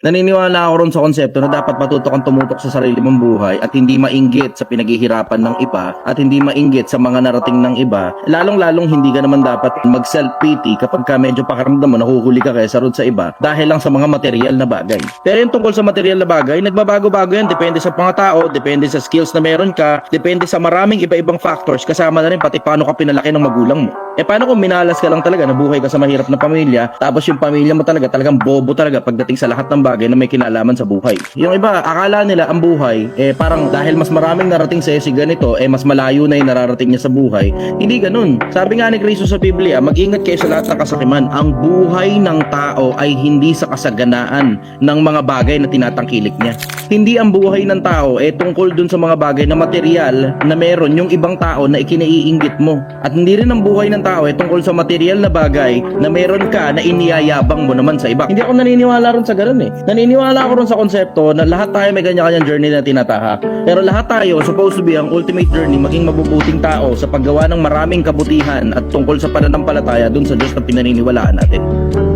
Naniniwala ako ron sa konsepto na dapat matuto kang tumutok sa sarili mong buhay at hindi mainggit sa pinaghihirapan ng iba at hindi mainggit sa mga narating ng iba. Lalong-lalong hindi ka naman dapat mag self-pity kapag ka medyo pakaramdam mo nahuhuli ka kaysa ron sa iba dahil lang sa mga material na bagay. Pero yung tungkol sa material na bagay, nagbabago-bago yan. Depende sa mga tao, depende sa skills na meron ka, depende sa maraming iba-ibang factors kasama na rin pati paano ka pinalaki ng magulang mo. Paano kung minalas ka lang talaga, nabuhay ka sa mahirap na pamilya, tapos yung pamilya mo talagang bobo talaga pagdating sa lahat ng bagay na may kinalaman sa buhay. Yung iba, akala nila ang buhay, parang dahil mas maraming narating sa'yo si ganito, mas malayo na yung nararating niya sa buhay. Hindi ganun. Sabi nga ni Cristo sa Biblia, mag-ingat kayo sa lahat ng kasakiman. Ang buhay ng tao ay hindi sa kasaganaan ng mga bagay na tinatangkilik niya. Hindi ang buhay ng tao tungkol dun sa mga bagay na material na meron yung ibang tao na ikinaiinggit mo. At hindi rin ang buhay ng tao tungkol sa material na bagay na meron ka na iniyayabang mo naman sa iba. Hindi ako naniniwala ron sa ganun Naniniwala ako ron sa konsepto na lahat tayo may kanya-kanyang journey na tinatahak. Pero lahat tayo supposed to be ang ultimate journey maging mabubuting tao sa paggawa ng maraming kabutihan at tungkol sa pananampalataya dun sa Diyos na pinaniniwalaan natin.